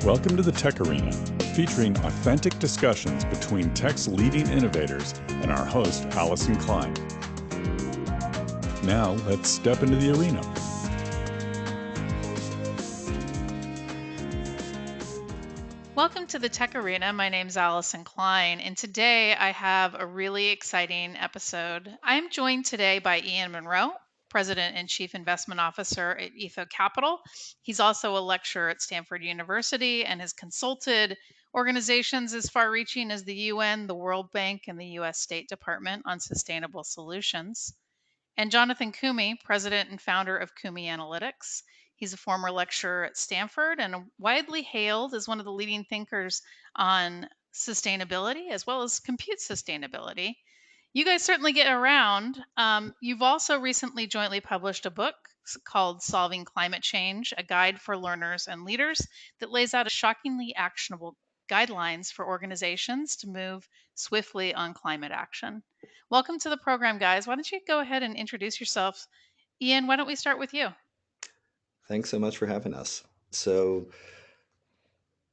Welcome to the TechArena, featuring authentic discussions between tech's leading innovators and our host, Allyson Klein. Now, let's step into the arena. Welcome to the TechArena. My name's Allyson Klein, and today I have a really exciting episode. I'm joined today by Ian Monroe, President and Chief Investment Officer at Etho Capital. He's also a lecturer at Stanford University and has consulted organizations as far-reaching as the UN, the World Bank, and the U.S. State Department on sustainable solutions. And Jonathan Koomey, president and founder of Koomey Analytics. He's a former lecturer at Stanford and widely hailed as one of the leading thinkers on sustainability as well as compute sustainability. You guys certainly get around. You've also recently jointly published a book called Solving Climate Change, a guide for learners and leaders that lays out a shockingly actionable guidelines for organizations to move swiftly on climate action. Welcome to the program, guys. Why don't you go ahead and introduce yourselves? Ian, why don't we start with you? Thanks so much for having us. So,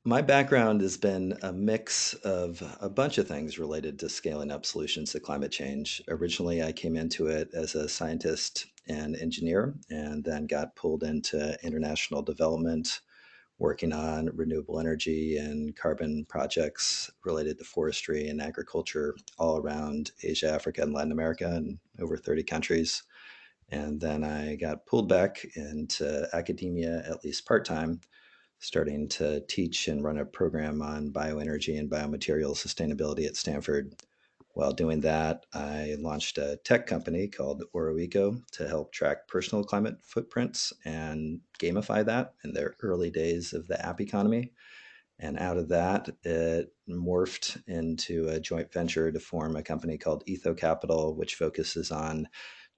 my background has been a mix of a bunch of things related to scaling up solutions to climate change. Originally, I came into it as a scientist and engineer, and then got pulled into international development, working on renewable energy and carbon projects related to forestry and agriculture all around Asia, Africa, and Latin America, and over 30 countries. And then I got pulled back into academia, at least part time, starting to teach and run a program on bioenergy and biomaterial sustainability at Stanford. While doing that, I launched a tech company called OroEco to help track personal climate footprints and gamify that in the early days of the app economy. And out of that, it morphed into a joint venture to form a company called Etho Capital, which focuses on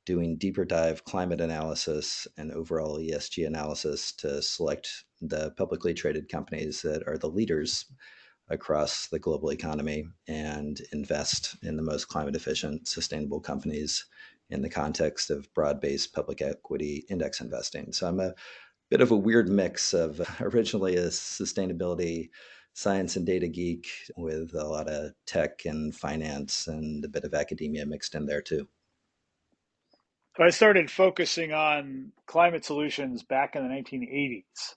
doing deeper dive climate analysis and overall ESG analysis to select the publicly traded companies that are the leaders across the global economy and invest in the most climate efficient, sustainable companies in the context of broad-based public equity index investing. So I'm a bit of a weird mix of originally a sustainability science and data geek with a lot of tech and finance and a bit of academia mixed in there too. I started focusing on climate solutions back in the 1980s.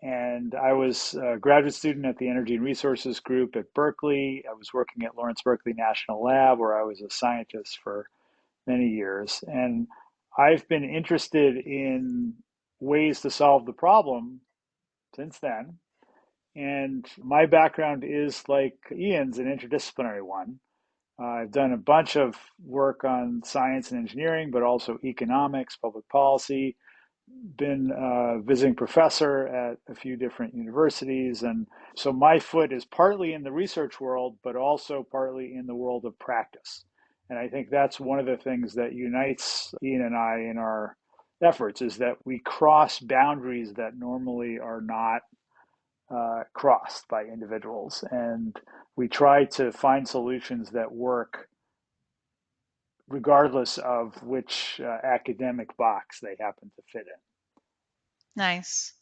And I was a graduate student at the Energy and Resources Group at Berkeley. I was working at Lawrence Berkeley National Lab, where I was a scientist for many years. And I've been interested in ways to solve the problem since then. And my background is, like Ian's, an interdisciplinary one. I've done a bunch of work on science and engineering, but also economics, public policy, been a visiting professor at a few different universities. And so my foot is partly in the research world, but also partly in the world of practice. And I think that's one of the things that unites Ian and I in our efforts is that we cross boundaries that normally are not crossed by individuals. And we try to find solutions that work regardless of which academic box they happen to fit in. Nice.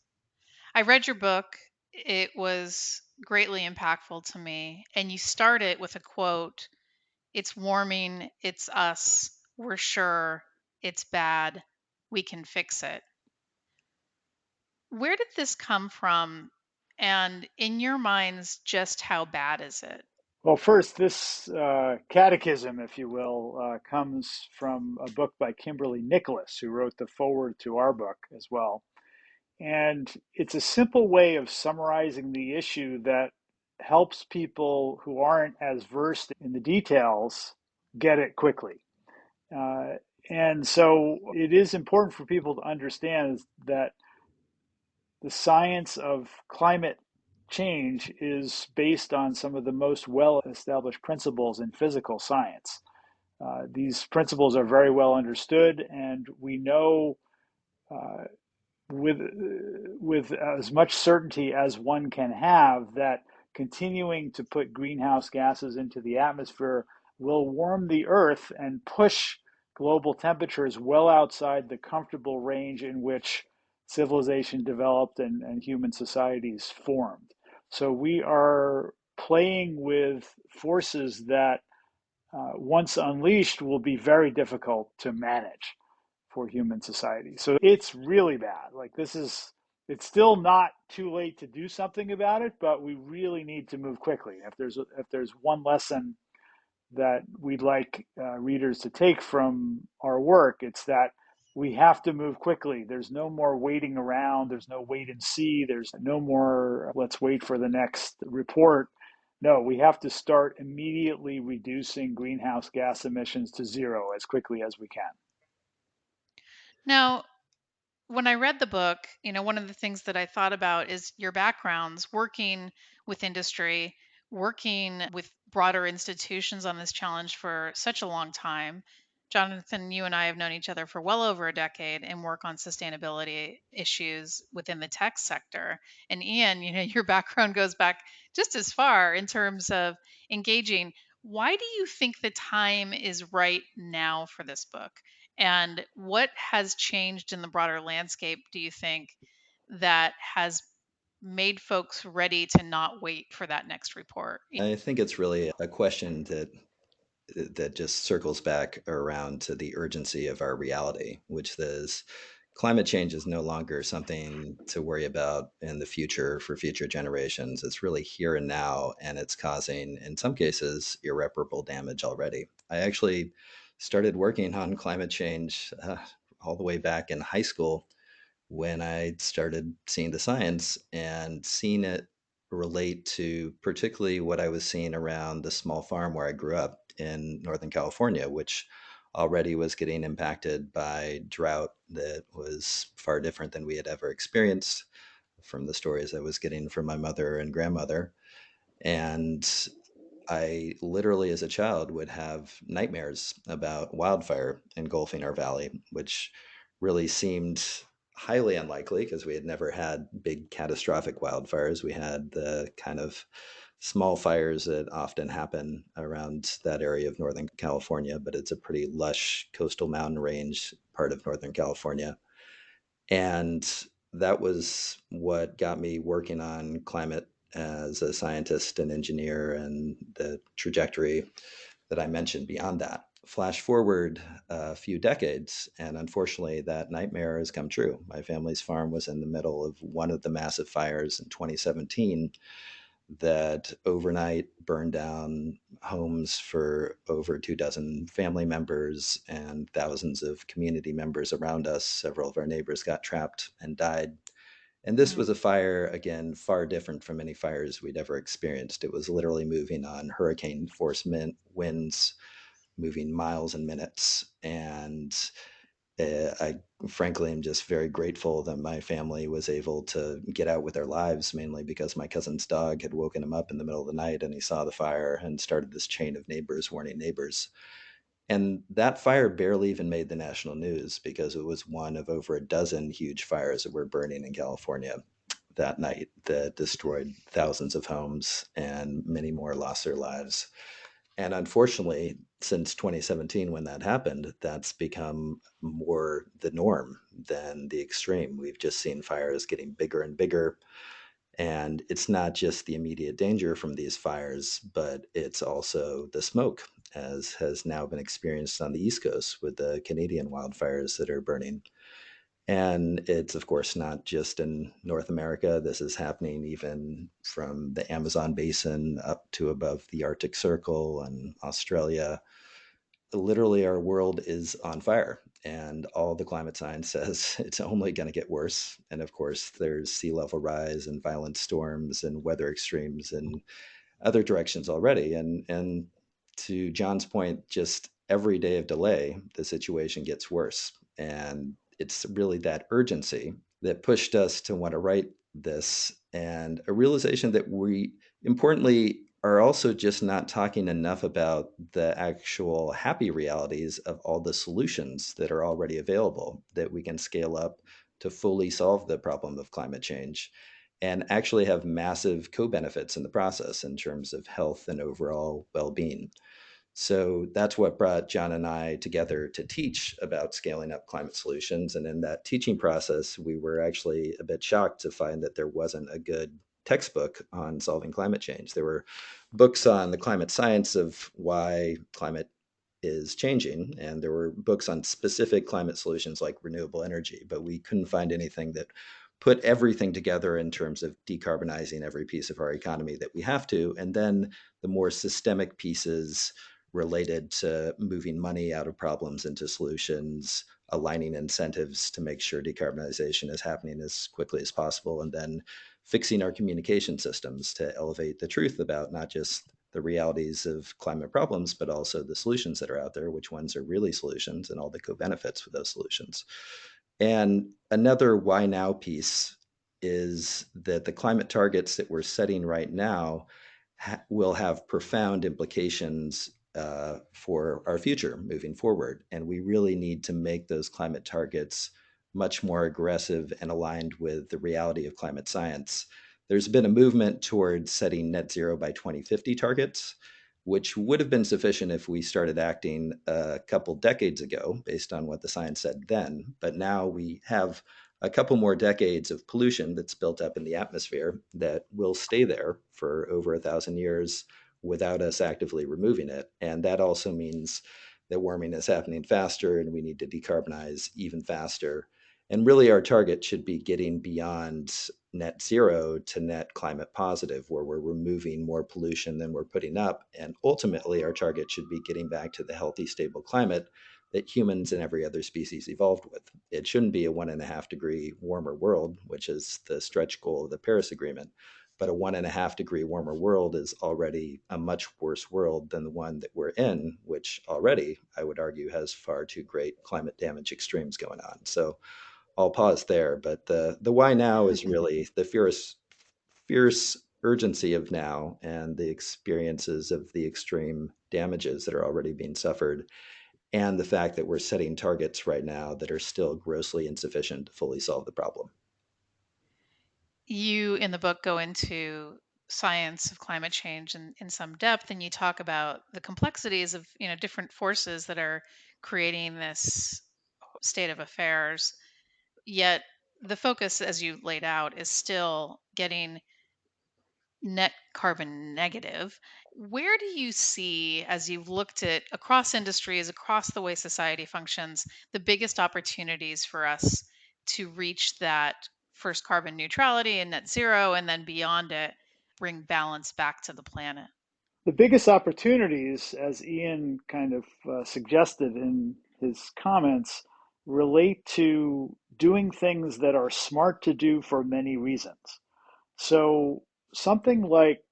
I read your book. It was greatly impactful to me. And you start it with a quote: "It's warming, it's us, we're sure, it's bad, we can fix it." Where did this come from? And in your minds, just how bad is it? Well, first, this catechism, if you will, comes from a book by Kimberly Nicholas, who wrote the foreword to our book as well. And it's a simple way of summarizing the issue that helps people who aren't as versed in the details get it quickly. Uh, and so it is important for people to understand that the science of climate change is based on some of the most well-established principles in physical science. These principles are very well understood, and we know uh, with as much certainty as one can have that continuing to put greenhouse gases into the atmosphere will warm the earth and push global temperatures well outside the comfortable range in which civilization developed and human societies formed. So we are playing with forces that, once unleashed, will be very difficult to manage for human society. So it's really bad. Like it's still not too late to do something about it, but we really need to move quickly. If there's one lesson that we'd like readers to take from our work, it's that we have to move quickly. There's no more waiting around. There's no wait and see. There's no more let's wait for the next report. No, we have to start immediately reducing greenhouse gas emissions to zero as quickly as we can. Now, when I read the book, one of the things that I thought about is your backgrounds working with industry, working with broader institutions on this challenge for such a long time. Jonathan, you and I have known each other for well over a decade and work on sustainability issues within the tech sector. And Ian, your background goes back just as far in terms of engaging. Why do you think the time is right now for this book? And what has changed in the broader landscape, do you think, that has made folks ready to not wait for that next report? I think it's really a question that just circles back around to the urgency of our reality, which is climate change is no longer something to worry about in the future for future generations. It's really here and now, and it's causing, in some cases, irreparable damage already. I actually started working on climate change all the way back in high school when I started seeing the science and seeing it relate to particularly what I was seeing around the small farm where I grew up in Northern California, which already was getting impacted by drought that was far different than we had ever experienced from the stories I was getting from my mother and grandmother. And I literally, as a child, would have nightmares about wildfire engulfing our valley, which really seemed highly unlikely because we had never had big catastrophic wildfires. We had the kind of small fires that often happen around that area of Northern California, but it's a pretty lush coastal mountain range part of Northern California. And that was what got me working on climate as a scientist and engineer and the trajectory that I mentioned beyond that. Flash forward a few decades, and unfortunately, that nightmare has come true. My family's farm was in the middle of one of the massive fires in 2017 that overnight burned down homes for over 2 dozen family members and thousands of community members around us. Several of our neighbors got trapped and died. And this Mm. was a fire, again, far different from any fires we'd ever experienced. It was literally moving on hurricane force winds, moving miles and minutes. And I frankly am just very grateful that my family was able to get out with their lives, mainly because my cousin's dog had woken him up in the middle of the night and he saw the fire and started this chain of neighbors warning neighbors. And that fire barely even made the national news because it was one of over a dozen huge fires that were burning in California that night that destroyed thousands of homes and many more lost their lives. And unfortunately, since 2017, when that happened, that's become more the norm than the extreme. We've just seen fires getting bigger and bigger. And it's not just the immediate danger from these fires, but it's also the smoke, as has now been experienced on the East Coast with the Canadian wildfires that are burning. And it's, of course, not just in North America. This is happening even from the Amazon basin up to above the Arctic Circle and Australia. Literally, our world is on fire. And all the climate science says it's only going to get worse. And of course, there's sea level rise and violent storms and weather extremes in other directions already. And to John's point, just every day of delay, the situation gets worse. And it's really that urgency that pushed us to want to write this, and a realization that we, importantly, are also just not talking enough about the actual happy realities of all the solutions that are already available that we can scale up to fully solve the problem of climate change and actually have massive co-benefits in the process in terms of health and overall well-being. So that's what brought John and I together to teach about scaling up climate solutions. And in that teaching process, we were actually a bit shocked to find that there wasn't a good textbook on solving climate change. There were books on the climate science of why climate is changing, and there were books on specific climate solutions like renewable energy, but we couldn't find anything that put everything together in terms of decarbonizing every piece of our economy that we have to, and then the more systemic pieces related to moving money out of problems into solutions, aligning incentives to make sure decarbonization is happening as quickly as possible, and then fixing our communication systems to elevate the truth about not just the realities of climate problems, but also the solutions that are out there, which ones are really solutions and all the co-benefits with those solutions. And another why now piece is that the climate targets that we're setting right now will have profound implications for our future moving forward. And we really need to make those climate targets much more aggressive and aligned with the reality of climate science. There's been a movement towards setting net zero by 2050 targets, which would have been sufficient if we started acting a couple decades ago based on what the science said then. But now we have a couple more decades of pollution that's built up in the atmosphere that will stay there for over 1,000 years without us actively removing it. And that also means that warming is happening faster and we need to decarbonize even faster. And really, our target should be getting beyond net zero to net climate positive, where we're removing more pollution than we're putting up. And ultimately, our target should be getting back to the healthy, stable climate that humans and every other species evolved with. It shouldn't be a 1.5 degree warmer world, which is the stretch goal of the Paris Agreement. But a 1.5 degree warmer world is already a much worse world than the one that we're in, which already, I would argue, has far too great climate damage extremes going on. So I'll pause there, but the why now is really the fierce urgency of now and the experiences of the extreme damages that are already being suffered, and the fact that we're setting targets right now that are still grossly insufficient to fully solve the problem. You in the book go into science of climate change in some depth, and you talk about the complexities of different forces that are creating this state of affairs. Yet the focus, as you laid out, is still getting net carbon negative. Where do you see, as you've looked at across industries, across the way society functions, the biggest opportunities for us to reach that first carbon neutrality and net zero, and then beyond it, bring balance back to the planet? The biggest opportunities, as Ian kind of suggested in his comments, relate to doing things that are smart to do for many reasons. So, something like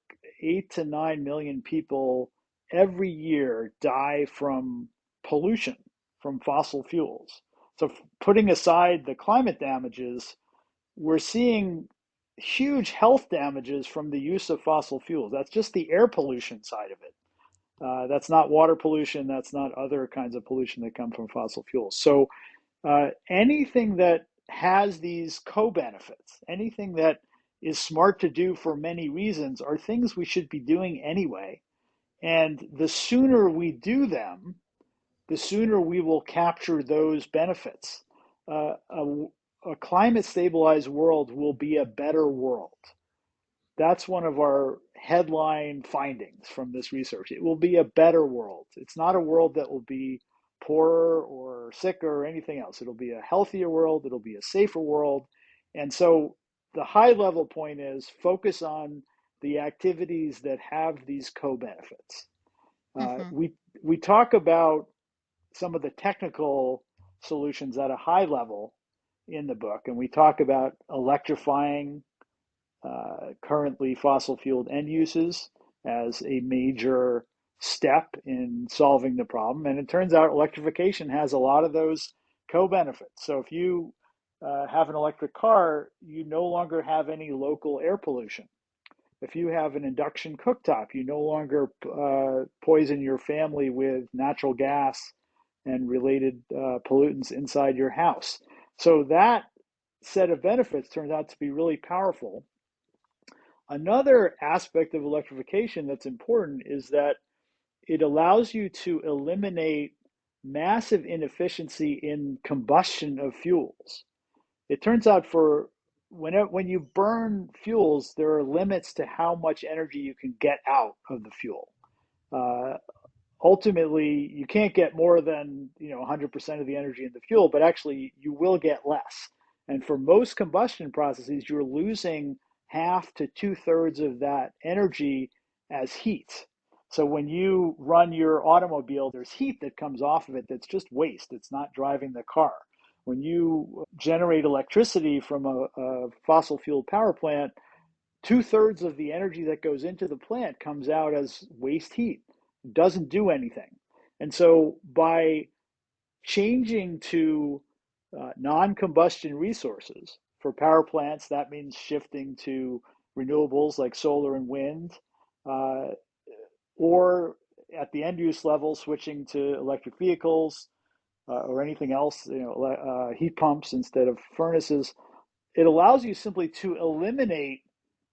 8 to 9 million people every year die from pollution from fossil fuels. So, putting aside the climate damages, we're seeing huge health damages from the use of fossil fuels. That's just the air pollution side of it. That's not water pollution. That's not other kinds of pollution that come from fossil fuels. So anything that has these co-benefits, anything that is smart to do for many reasons, are things we should be doing anyway. And the sooner we do them, the sooner we will capture those benefits. A climate stabilized world will be a better world. That's one of our headline findings from this research. It will be a better world. It's not a world that will be poorer or sicker or anything else. It'll be a healthier world. It'll be a safer world. And so the high level point is focus on the activities that have these co-benefits. Hmm. We talk about some of the technical solutions at a high level in the book, and we talk about electrifying currently fossil fueled end uses as a major step in solving the problem. And it turns out electrification has a lot of those co-benefits. So if you have an electric car, you no longer have any local air pollution. If you have an induction cooktop, you no longer poison your family with natural gas and related pollutants inside your house. So that set of benefits turns out to be really powerful. Another aspect of electrification that's important is that it allows you to eliminate massive inefficiency in combustion of fuels. It turns out for when you burn fuels, there are limits to how much energy you can get out of the fuel. Uh, Ultimately, you can't get more than 100% of the energy in the fuel, but actually you will get less. And for most combustion processes, you're losing half to two-thirds of that energy as heat. So when you run your automobile, there's heat that comes off of it that's just waste. It's not driving the car. When you generate electricity from a fossil fuel power plant, two-thirds of the energy that goes into the plant comes out as waste heat. It doesn't do anything. And so by changing to non-combustion resources for power plants, that means shifting to renewables like solar and wind, uh, or at the end use level, switching to electric vehicles or anything else, heat pumps instead of furnaces. It allows you simply to eliminate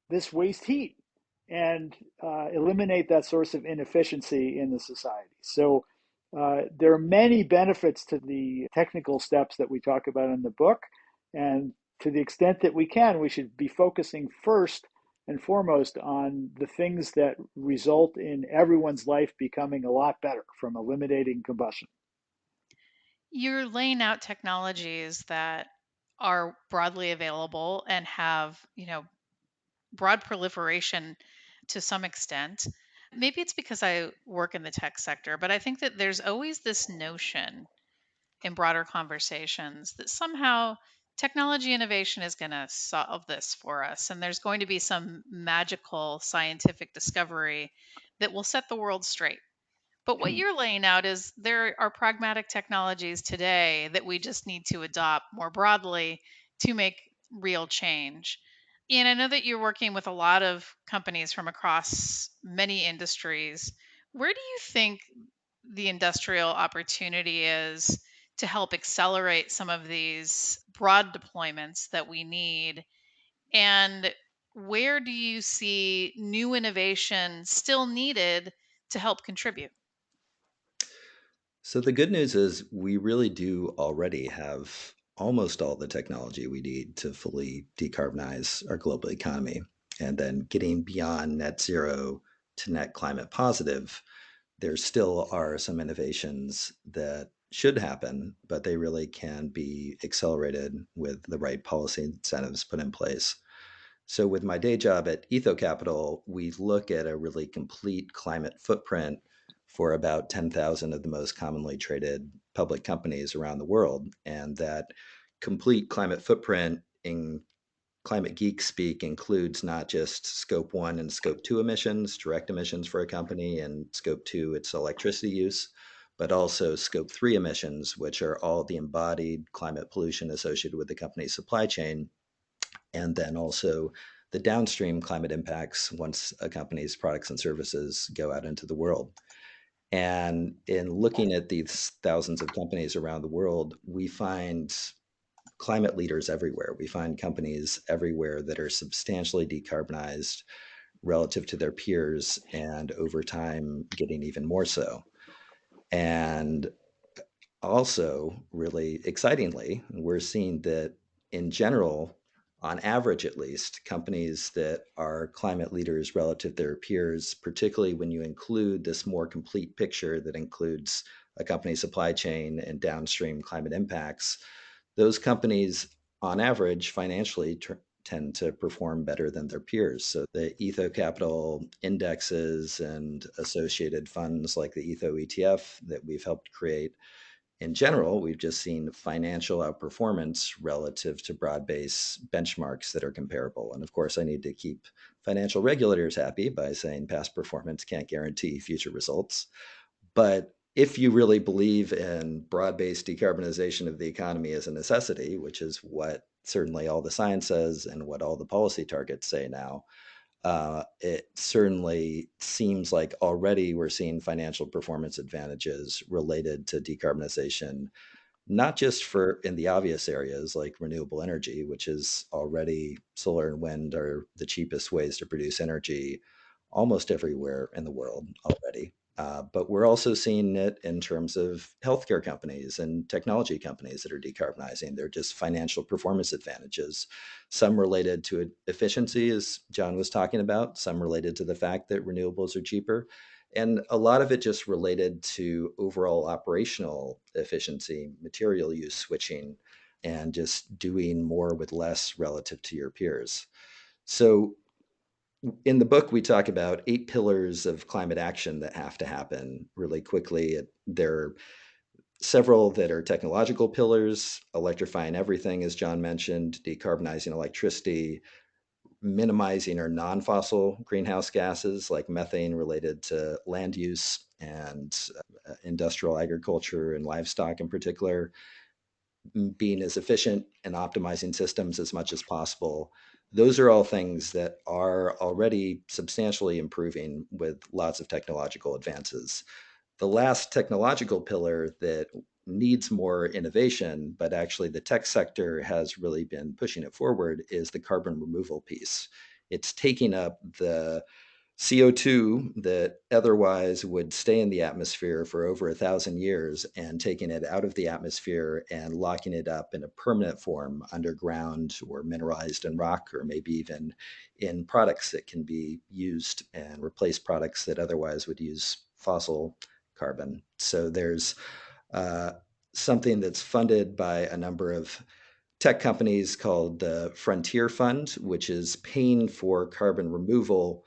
this waste heat and eliminate that source of inefficiency in the society. So there are many benefits to the technical steps that we talk about in the book. And to the extent that we can, we should be focusing first and foremost on the things that result in everyone's life becoming a lot better from eliminating combustion. You're laying out technologies that are broadly available and have, broad proliferation to some extent. Maybe it's because I work in the tech sector, but I think that there's always this notion in broader conversations that somehow technology innovation is going to solve this for us. And there's going to be some magical scientific discovery that will set the world straight. But what you're laying out is there are pragmatic technologies today that we just need to adopt more broadly to make real change. And I know that you're working with a lot of companies from across many industries. Where do you think the industrial opportunity is to help accelerate some of these broad deployments that we need? And where do you see new innovation still needed to help contribute? So the good news is we really do already have almost all the technology we need to fully decarbonize our global economy. And then getting beyond net zero to net climate positive, there still are some innovations that should happen, but they really can be accelerated with the right policy incentives put in place. So, with my day job at Etho Capital, we look at a really complete climate footprint for about 10,000 of the most commonly traded public companies around the world. And that complete climate footprint in climate geek speak includes not just scope one and scope two emissions, direct emissions for a company, and scope two, its electricity use, but also scope three emissions, which are all the embodied climate pollution associated with the company's supply chain, and then also the downstream climate impacts once a company's products and services go out into the world. And in looking at these thousands of companies around the world, we find climate leaders everywhere. We find companies everywhere that are substantially decarbonized relative to their peers and over time getting even more so. And also, really excitingly, we're seeing that in general, on average at least, companies that are climate leaders relative to their peers, particularly when you include this more complete picture that includes a company's supply chain and downstream climate impacts, those companies, on average, financially tend to perform better than their peers. So the Etho Capital indexes and associated funds like the Etho ETF that we've helped create, in general, we've just seen financial outperformance relative to broad-based benchmarks that are comparable. And of course, I need to keep financial regulators happy by saying past performance can't guarantee future results. But if you really believe in broad-based decarbonization of the economy as a necessity, which is what certainly all the science says and what all the policy targets say now, it certainly seems like already we're seeing financial performance advantages related to decarbonization, not just for in the obvious areas like renewable energy, which is already solar and wind are the cheapest ways to produce energy almost everywhere in the world already. But we're also seeing it in terms of healthcare companies and technology companies that are decarbonizing. They're just financial performance advantages, some related to efficiency, as John was talking about, some related to the fact that renewables are cheaper. And a lot of it just related to overall operational efficiency, material use switching, and just doing more with less relative to your peers. So in the book, we talk about 8 pillars of climate action that have to happen really quickly. There are several that are technological pillars: electrifying everything, as John mentioned, decarbonizing electricity, minimizing our non fossil greenhouse gases like methane related to land use and industrial agriculture and livestock in particular, being as efficient and optimizing systems as much as possible. Those are all things that are already substantially improving with lots of technological advances. The last technological pillar that needs more innovation, but actually the tech sector has really been pushing it forward, is the carbon removal piece. It's taking up the CO2 that otherwise would stay in the atmosphere for over 1,000 years and taking it out of the atmosphere and locking it up in a permanent form underground or mineralized in rock, or maybe even in products that can be used and replace products that otherwise would use fossil carbon. So there's uh, something that's funded by a number of tech companies called the Frontier Fund, which is paying for carbon removal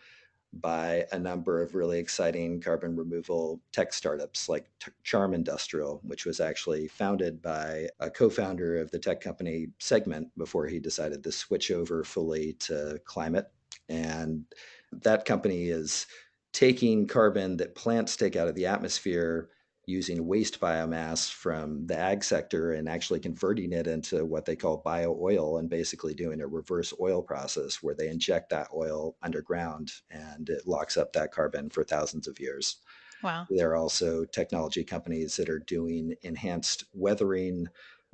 by a number of really exciting carbon removal tech startups like Charm Industrial, which was actually founded by a co-founder of the tech company Segment before he decided to switch over fully to climate. And that company is taking carbon that plants take out of the atmosphere using waste biomass from the ag sector and actually converting it into what they call bio oil, and basically doing a reverse oil process where they inject that oil underground and it locks up that carbon for thousands of years. Wow. There are also technology companies that are doing enhanced weathering,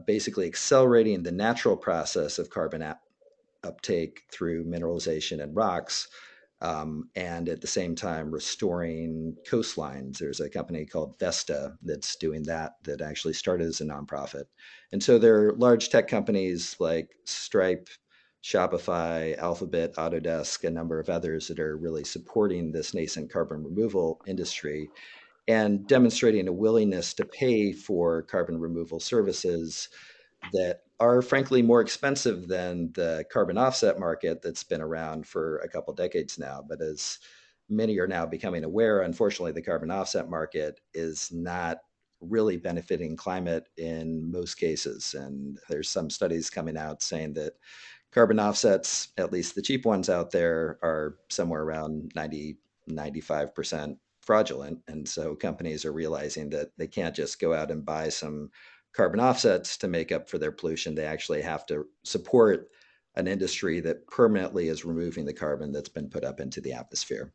basically accelerating the natural process of carbon uptake through mineralization and rocks, and at the same time restoring coastlines. There's a company called Vesta that's doing that, that actually started as a nonprofit. And so there are large tech companies like Stripe, Shopify, Alphabet, Autodesk, a number of others that are really supporting this nascent carbon removal industry and demonstrating a willingness to pay for carbon removal services that are frankly more expensive than the carbon offset market that's been around for a couple decades now. But as many are now becoming aware, unfortunately, the carbon offset market is not really benefiting climate in most cases. And there's some studies coming out saying that carbon offsets, at least the cheap ones out there, are somewhere around 90-95% fraudulent. And so companies are realizing that they can't just go out and buy some carbon offsets to make up for their pollution. They actually have to support an industry that permanently is removing the carbon that's been put up into the atmosphere.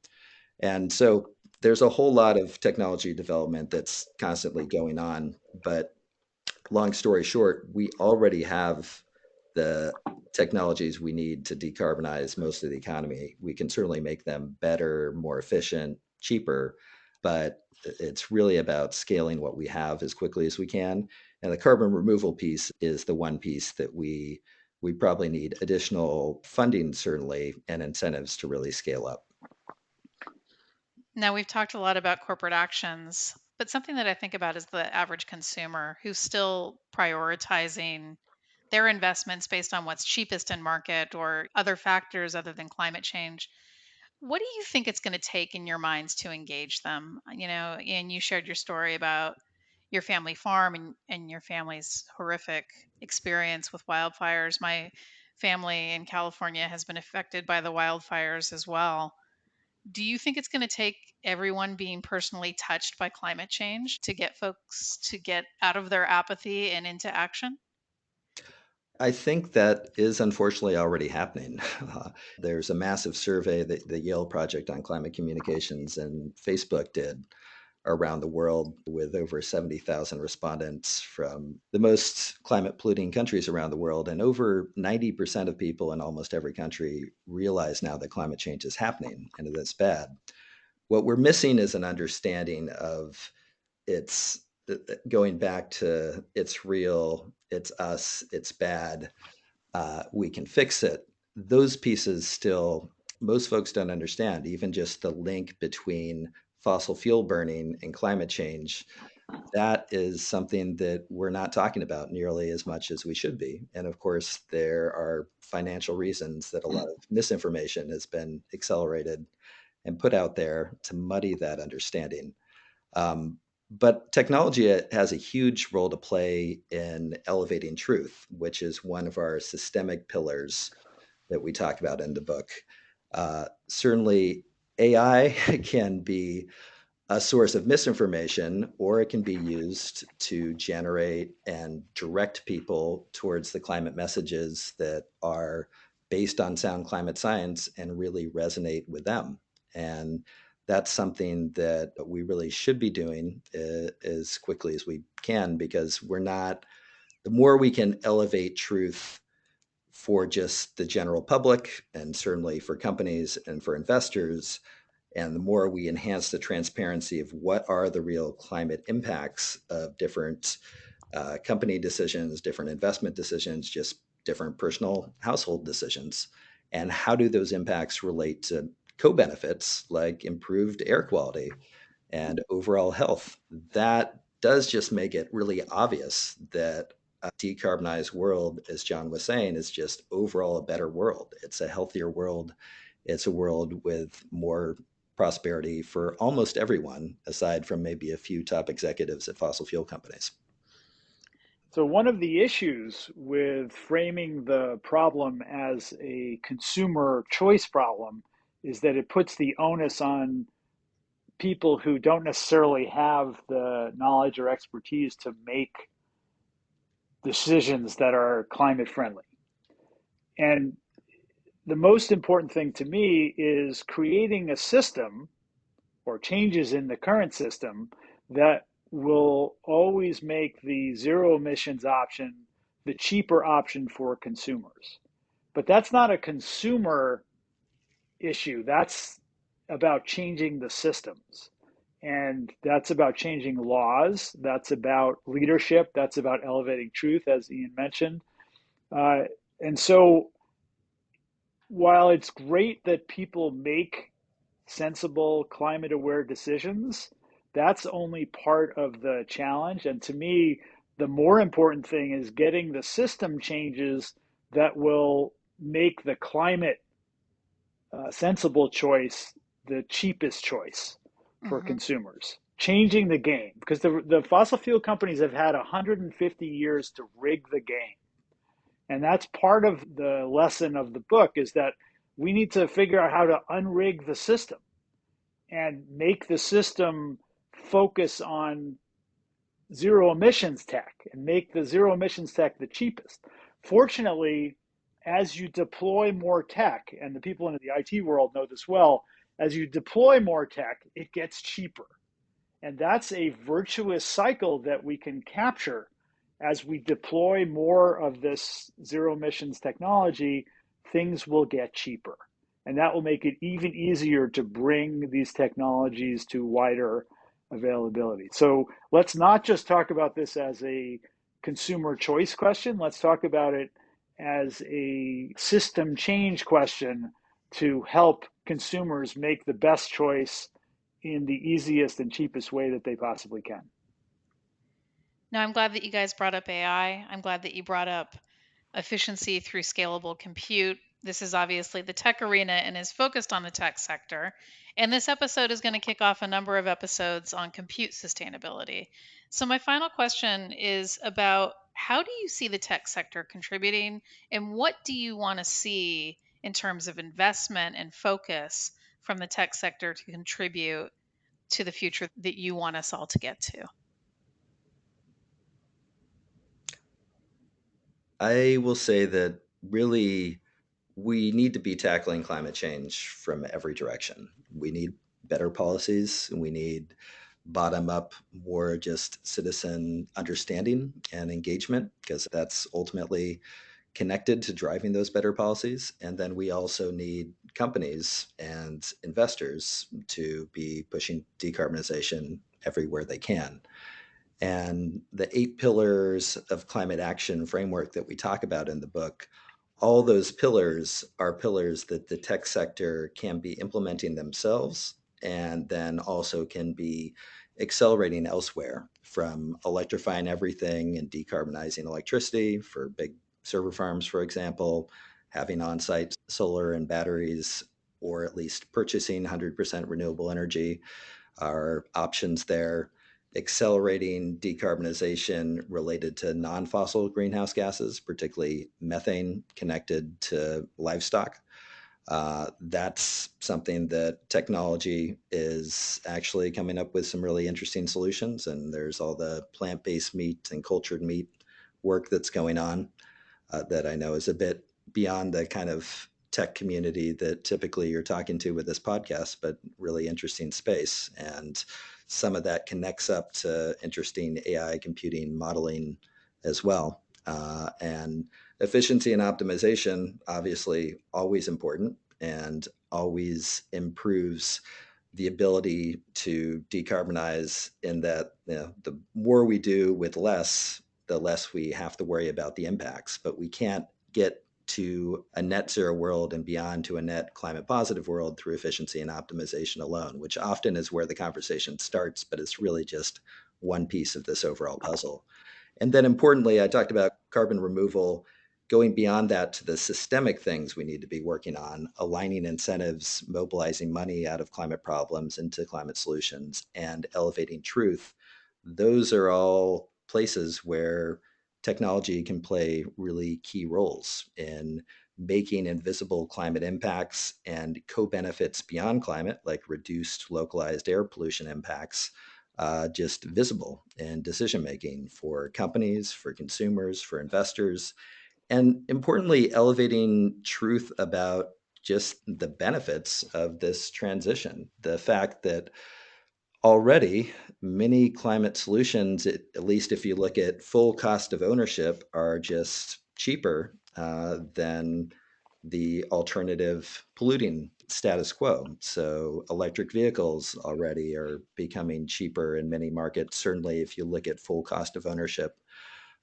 And so there's a whole lot of technology development that's constantly going on. But long story short, we already have the technologies we need to decarbonize most of the economy. We can certainly make them better, more efficient, cheaper, but it's really about scaling what we have as quickly as we can. And the carbon removal piece is the one piece that we probably need additional funding, certainly, and incentives to really scale up. Now, we've talked a lot about corporate actions, but something that I think about is the average consumer who's still prioritizing their investments based on what's cheapest in market or other factors other than climate change. What do you think it's going to take in your minds to engage them? And you shared your story about your family farm and your family's horrific experience with wildfires. My family in California has been affected by the wildfires as well. Do you think it's going to take everyone being personally touched by climate change to get folks to get out of their apathy and into action? I think that is unfortunately already happening. There's a massive survey that the Yale Project on Climate Communications and Facebook did around the world with over 70,000 respondents from the most climate polluting countries around the world. And over 90% of people in almost every country realize now that climate change is happening and that it's bad. What we're missing is an understanding of it's going back to it's real, it's us, it's bad, we can fix it. Those pieces still, most folks don't understand, even just the link between fossil fuel burning and climate change. That is something that we're not talking about nearly as much as we should be. And of course, there are financial reasons that a lot of misinformation has been accelerated and put out there to muddy that understanding. Um, but technology has a huge role to play in elevating truth, which is one of our systemic pillars that we talk about in the book. Certainly, AI can be a source of misinformation, or it can be used to generate and direct people towards the climate messages that are based on sound climate science and really resonate with them. And that's something that we really should be doing as quickly as we can, because we're not, the more we can elevate truth for just the general public and certainly for companies and for investors, and the more we enhance the transparency of what are the real climate impacts of different company decisions, different investment decisions, just different personal household decisions, and how do those impacts relate to co-benefits like improved air quality and overall health. That does just make it really obvious that a decarbonized world, as John was saying, is just overall a better world. It's a healthier world. It's a world with more prosperity for almost everyone, aside from maybe a few top executives at fossil fuel companies. So, one of the issues with framing the problem as a consumer choice problem is that it puts the onus on people who don't necessarily have the knowledge or expertise to make decisions that are climate friendly. And the most important thing to me is creating a system or changes in the current system that will always make the zero emissions option the cheaper option for consumers. But that's not a consumer issue. That's about changing the systems. And that's about changing laws. That's about leadership. That's about elevating truth, as Ian mentioned. Uh, and so while it's great that people make sensible, climate aware decisions, that's only part of the challenge. And to me, the more important thing is getting the system changes that will make the climate sensible choice the cheapest choice for Mm-hmm. consumers. Changing the game, because the fossil fuel companies have had 150 years to rig the game. And that's part of the lesson of the book, is that we need to figure out how to unrig the system and make the system focus on zero emissions tech and make the zero emissions tech the cheapest. Fortunately, as you deploy more tech, and the people in the IT world know this well, as you deploy more tech, it gets cheaper. And that's a virtuous cycle that we can capture as we deploy more of this zero emissions technology. Things will get cheaper. And that will make it even easier to bring these technologies to wider availability. So let's not just talk about this as a consumer choice question. Let's talk about it as a system change question to help consumers make the best choice in the easiest and cheapest way that they possibly can. Now, I'm glad that you guys brought up AI. I'm glad that you brought up efficiency through scalable compute. This is obviously the tech arena and is focused on the tech sector. And this episode is going to kick off a number of episodes on compute sustainability. So, my final question is about, how do you see the tech sector contributing, and what do you want to see in terms of investment and focus from the tech sector to contribute to the future that you want us all to get to? I will say that really we need to be tackling climate change from every direction. We need better policies, and we need bottom up, more just citizen understanding and engagement, because that's ultimately connected to driving those better policies. And then we also need companies and investors to be pushing decarbonization everywhere they can. And the 8 pillars of climate action framework that we talk about in the book, all those pillars are pillars that the tech sector can be implementing themselves and then also can be accelerating elsewhere, from electrifying everything and decarbonizing electricity for big server farms, for example, having on site solar and batteries, or at least purchasing 100% renewable energy are options there. Accelerating decarbonization related to non fossil greenhouse gases, particularly methane connected to livestock. That's something that technology is actually coming up with some really interesting solutions. And there's all the plant based meat and cultured meat work that's going on that I know is a bit beyond the kind of tech community that typically you're talking to with this podcast, but really interesting space. And some of that connects up to interesting AI computing modeling as well. And efficiency and optimization, obviously, always important and always improves the ability to decarbonize, in that, the more we do with less, the less we have to worry about the impacts. But we can't get to a net zero world and beyond to a net climate positive world through efficiency and optimization alone, which often is where the conversation starts, but it's really just one piece of this overall puzzle. And then importantly, I talked about carbon removal, going beyond that to the systemic things we need to be working on, aligning incentives, mobilizing money out of climate problems into climate solutions, and elevating truth. Those are all places where technology can play really key roles in making invisible climate impacts and co-benefits beyond climate, like reduced localized air pollution impacts, just visible in decision making for companies, for consumers, for investors, and importantly, elevating truth about just the benefits of this transition. The fact that already many climate solutions, at least if you look at full cost of ownership, are just cheaper than the alternative polluting status quo. So electric vehicles already are becoming cheaper in many markets. Certainly, if you look at full cost of ownership,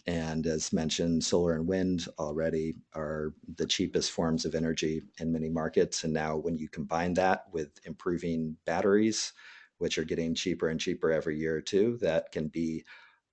and as mentioned, solar and wind already are the cheapest forms of energy in many markets. And now, when you combine that with improving batteries, which are getting cheaper and cheaper every year too, that can be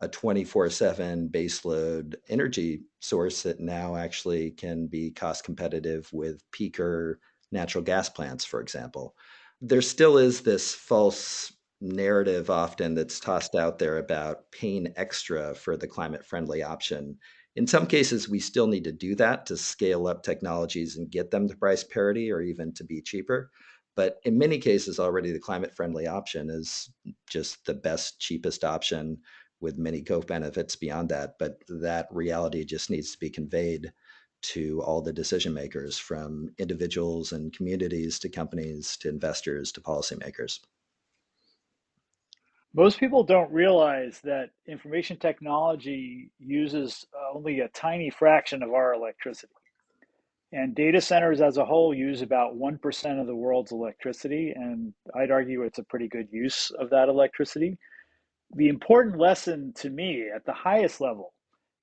a 24/7 baseload energy source that now actually can be cost competitive with peaker natural gas plants, for example. There still is this false narrative often that's tossed out there about paying extra for the climate friendly option. In some cases, we still need to do that to scale up technologies and get them to price parity or even to be cheaper. But in many cases, already the climate friendly option is just the best, cheapest option with many co-benefits beyond that. But that reality just needs to be conveyed to all the decision makers, from individuals and communities to companies to investors to policymakers. Most people don't realize that information technology uses only a tiny fraction of our electricity. And data centers as a whole use about 1% of the world's electricity. And I'd argue it's a pretty good use of that electricity. The important lesson to me at the highest level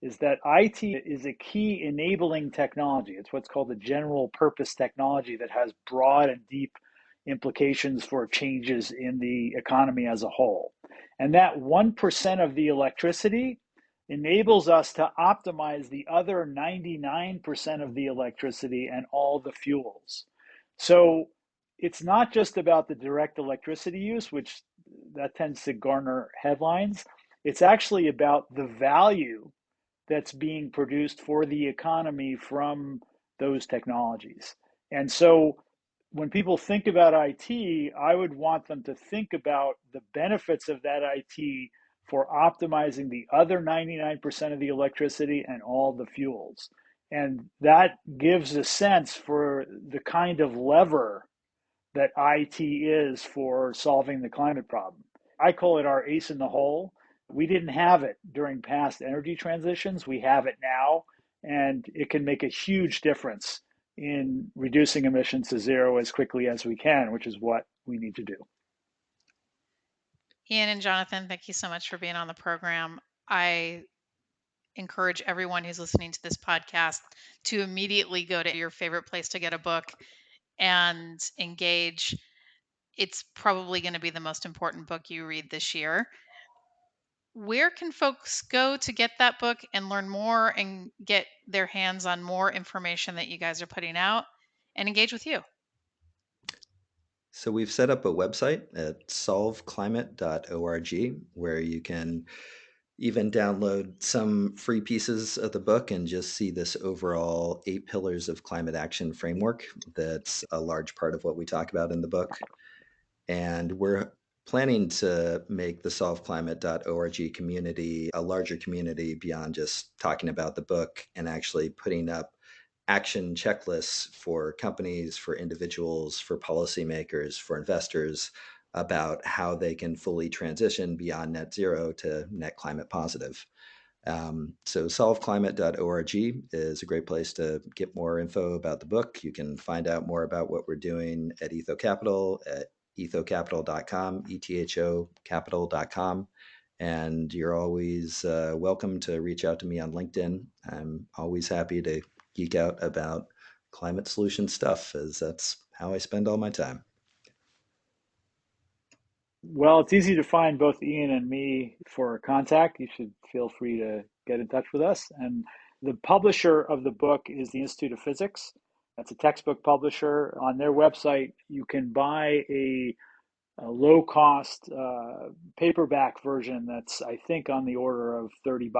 is that IT is a key enabling technology. It's what's called a general purpose technology that has broad and deep implications for changes in the economy as a whole. And that 1% of the electricity enables us to optimize the other 99% of the electricity and all the fuels. So it's not just about the direct electricity use, which that tends to garner headlines. It's actually about the value that's being produced for the economy from those technologies. And so when people think about IT, I would want them to think about the benefits of that IT for optimizing the other 99% of the electricity and all the fuels. And that gives a sense for the kind of lever that IT is for solving the climate problem. I call it our ace in the hole. We didn't have it during past energy transitions. We have it now. and it can make a huge difference in reducing emissions to zero as quickly as we can, which is what we need to do. Ian and Jonathan, thank you so much for being on the program. I encourage everyone who's listening to this podcast to immediately go to your favorite place to get a book and engage. It's probably going to be the most important book you read this year. Where can folks go to get that book and learn more and get their hands on more information that you guys are putting out and engage with you? So we've set up a website at solveclimate.org where you can even download some free pieces of the book and just see this overall 8 pillars of climate action framework that's a large part of what we talk about in the book. And we're planning to make the solveclimate.org community a larger community beyond just talking about the book and actually putting up action checklists for companies, for individuals, for policymakers, for investors about how they can fully transition beyond net zero to net climate positive. So solveclimate.org is a great place to get more info about the book. You can find out more about what we're doing at EthoCapital at ethocapital.com, ethocapital.com. And you're always welcome to reach out to me on LinkedIn. I'm always happy to geek out about climate solution stuff, as that's how I spend all my time. Well, it's easy to find both Ian and me for contact. You should feel free to get in touch with us. And the publisher of the book is the Institute of Physics. That's a textbook publisher. On their website, you can buy a low-cost paperback version that's, I think, on the order of $30.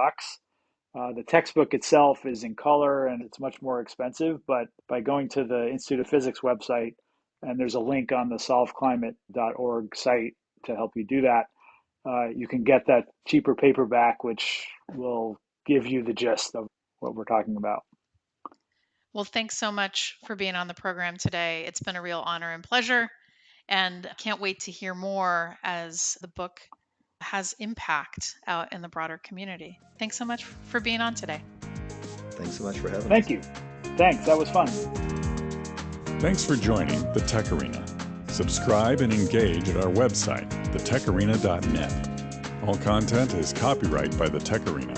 The textbook itself is in color and it's much more expensive, but by going to the Institute of Physics website, and there's a link on the solveclimate.org site to help you do that, you can get that cheaper paperback, which will give you the gist of what we're talking about. Well, thanks so much for being on the program today. It's been a real honor and pleasure, and I can't wait to hear more as the book has impact out in the broader community. Thanks so much for being on today. Thanks so much for having us. Thank you. Thanks. That was fun. Thanks for joining the Tech Arena. Subscribe and engage at our website, thetecharena.net. All content is copyright by the Tech Arena.